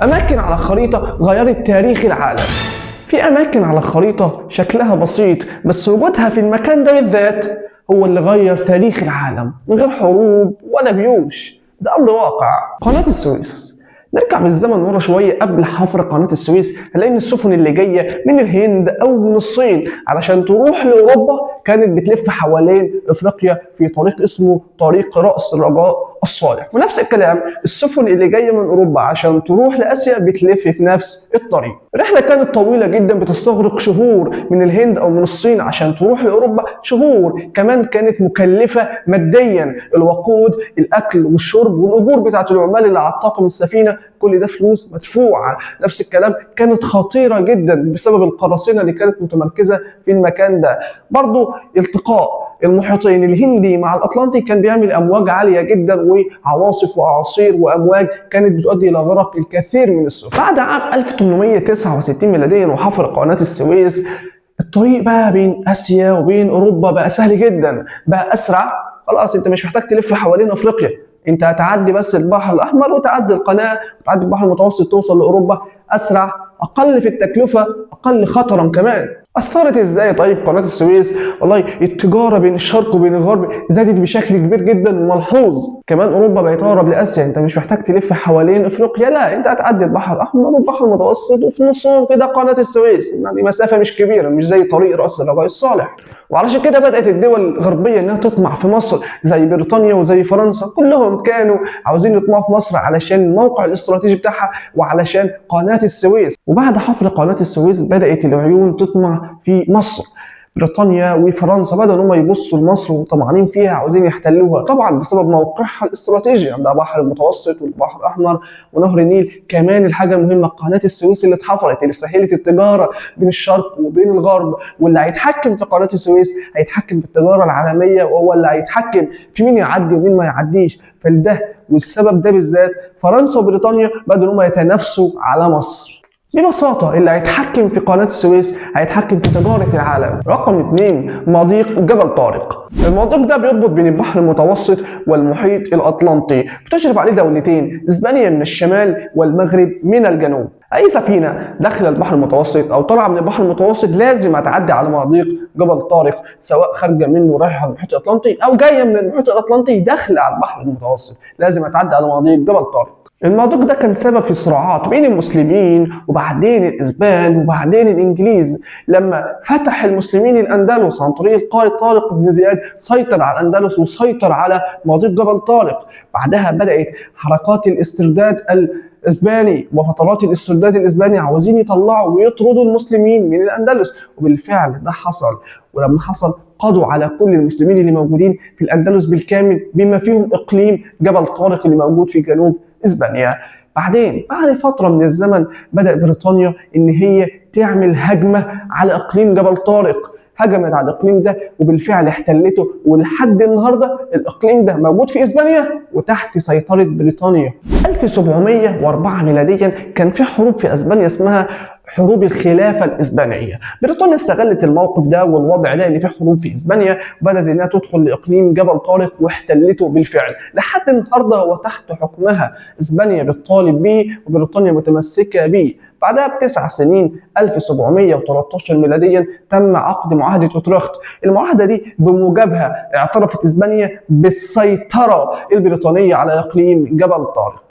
أماكن على خريطة غيرت تاريخ العالم. في أماكن على الخريطة شكلها بسيط، بس وجودها في المكان ده بالذات هو اللي غير تاريخ العالم من غير حروب ولا جيوش. ده أمر واقع. قناة السويس، نرجع بالزمن ورا شوية قبل حفر قناة السويس، هنلاقي إن السفن اللي جاية من الهند أو من الصين علشان تروح لأوروبا كانت بتلف حوالين أفريقيا في طريق اسمه طريق رأس الرجاء الصالح، ونفس الكلام السفن اللي جاية من أوروبا عشان تروح لآسيا بتلف في نفس الطريق. الرحلة كانت طويلة جدا، بتستغرق شهور من الهند أو من الصين عشان تروح لأوروبا، شهور كمان كانت مكلفة ماديا، الوقود، الأكل والشرب والأجور بتاعت العمال اللي على طاقم السفينة، كل ده فلوس مدفوعة. نفس الكلام كانت خطيرة جدا بسبب القراصنة اللي كانت متمركزة في المكان ده. برضو التقاء المحيطين الهندي مع الأطلنطي كان بيعمل أمواج عالية جدا وعواصف وأعاصير وأمواج كانت بتؤدي إلى غرق الكثير من السفن. بعد عام 1869 ميلاديا وحفر قناة السويس، الطريق بقى بين آسيا وبين أوروبا بقى سهل جدا، بقى أسرع. خلاص أنت مش محتاج تلف حوالين أفريقيا، انت هتعدي بس البحر الاحمر وتعدي القناه وتعدي البحر المتوسط توصل لاوروبا اسرع، اقل في التكلفه، اقل خطرا كمان. اثرت ازاي طيب قناه السويس؟ والله التجاره بين الشرق وبين الغرب زادت بشكل كبير جدا وملحوظ. كمان اوروبا بقت اقرب لاسيا، انت مش محتاج تلف حوالين افريقيا، لا انت هتعدي البحر الاحمر والبحر المتوسط وفي نصهم كده قناه السويس، يعني مسافه مش كبيره، مش زي طريق راس الرجاء الصالح. وعلشان كده بدأت الدول الغربية انها تطمع في مصر، زي بريطانيا وزي فرنسا، كلهم كانوا عاوزين يطمعوا في مصر علشان الموقع الاستراتيجي بتاعها وعلشان قناة السويس. وبعد حفر قناة السويس بدأت العيون تطمع في مصر. بريطانيا وفرنسا بدأوا ان هم يبصوا لمصر وطمعانين فيها، عاوزين يحتلوها، طبعا بسبب موقعها الاستراتيجي، عندها بحر المتوسط والبحر الاحمر ونهر النيل. كمان الحاجه المهمه قناه السويس اللي اتحفرت، اللي سهلت التجاره بين الشرق وبين الغرب، واللي هيتحكم في قناه السويس هيتحكم في التجاره العالميه، وهو اللي هيتحكم في مين يعدي ومين ما يعديش. فده والسبب ده بالذات فرنسا وبريطانيا بدأوا ان هم يتنافسوا على مصر. ببساطة اللي هيتحكم في قناة السويس هيتحكم في تجارة العالم. رقم 2 مضيق جبل طارق. المضيق ده بيربط بين البحر المتوسط والمحيط الأطلنطي، بتشرف عليه دولتين، اسبانيا من الشمال والمغرب من الجنوب. أي سفينة داخل البحر المتوسط أو طالعة من البحر المتوسط لازم هتعدي على مضيق جبل طارق، سواء خارجة منه رايحة على المحيط الأطلنطي أو جاية من المحيط الأطلنطي داخلة على البحر المتوسط، لازم هتعدي على مضيق جبل طارق. المضيق ده كان سبب في صراعات بين المسلمين وبعدين الاسبان وبعدين الانجليز. لما فتح المسلمين الاندلس عن طريق القائد طارق بن زياد، سيطر على الاندلس وسيطر على مضيق جبل طارق. بعدها بدات حركات الاسترداد الاسباني وفترات الاسترداد الاسباني، عاوزين يطلعوا ويطردوا المسلمين من الاندلس، وبالفعل ده حصل. ولما حصل قضوا على كل المسلمين اللي موجودين في الاندلس بالكامل، بما فيهم اقليم جبل طارق اللي موجود في جنوب اسبانيا. بعدين بعد فتره من الزمن بدأ بريطانيا ان هي تعمل هجمه على اقليم جبل طارق، هجمت على الاقليم ده وبالفعل احتلته، ولحد النهارده الاقليم ده موجود في اسبانيا وتحت سيطره بريطانيا. 1704 ميلاديا كان في حروب في اسبانيا اسمها حروب الخلافه الاسبانيه. بريطانيا استغلت الموقف ده والوضع ده ان في حروب في اسبانيا، وبدات انها تدخل لاقليم جبل طارق واحتلته بالفعل. لحد النهارده هو تحت حكمها، اسبانيا بتطالب بيه وبريطانيا متمسكه بيه. بعدها ب9 سنين 1713 ميلاديا تم عقد معاهدة أوترخت. المعاهدة دي بموجبها اعترفت إسبانيا بالسيطرة البريطانية على إقليم جبل طارق.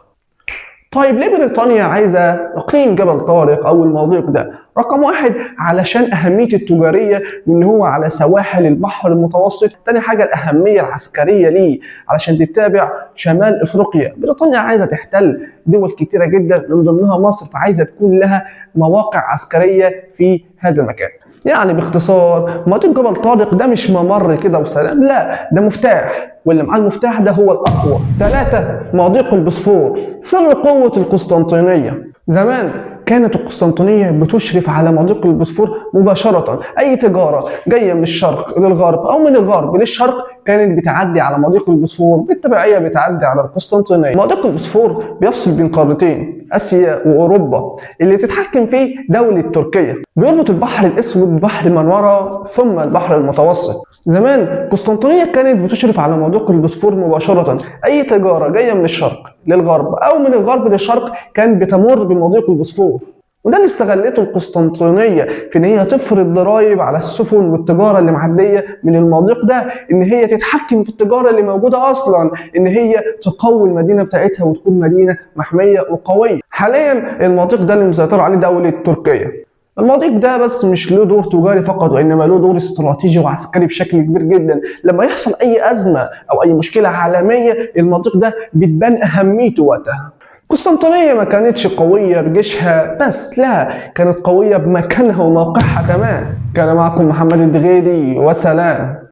طيب ليه بريطانيا عايزة إقليم جبل طارق أو المضيق ده؟ رقم 1 علشان أهميته التجارية وإن هو على سواحل البحر المتوسط. تاني حاجة الأهمية العسكرية ليه، علشان تتابع شمال أفريقيا. بريطانيا عايزة تحتل دول كتيرة جدا من ضمنها مصر، فعايزة تكون لها مواقع عسكرية في هذا المكان. يعني باختصار مضيق جبل طارق ده مش ممر كده وسلام، لا ده مفتاح، واللي معاه المفتاح ده هو الأقوى. 3 مضيق البوسفور، سر قوة القسطنطينية. زمان كانت القسطنطينية بتشرف على مضيق البوسفور مباشرة. أي تجارة جاية من الشرق للغرب أو من الغرب للشرق كانت بتعدي على مضيق البوسفور، بالتبعية بتعدي على القسطنطينية. مضيق البوسفور بيفصل بين قارتين، اسيا واوروبا اللي تتحكم فيه دولة تركيا، بيربط البحر الاسود ببحر منورة ثم البحر المتوسط. زمان قسطنطينية كانت بتشرف على مضيق البوسفور مباشرة، اي تجارة جاية من الشرق للغرب او من الغرب للشرق كانت بتمر بمضيق البوسفور، وده اللي استغلته القسطنطينية في ان هي تفرض ضرائب على السفن والتجارة اللي معدية من المضيق ده، ان هي تتحكم في التجارة اللي موجودة اصلا، ان هي تقوي المدينة بتاعتها وتكون مدينة محمية وقوية. حاليا المضيق ده اللي مسيطر عليه دولة تركيا. المضيق ده بس مش له دور تجاري فقط، وانما له دور استراتيجي وعسكري بشكل كبير جدا. لما يحصل اي ازمة او اي مشكلة عالمية المضيق ده بتبان اهميته وقتها. قسطنطينية ما كانتش قوية بجيشها بس، لا، كانت قوية بمكانها وموقعها كمان. كان معكم محمد الدغيدي، وسلام.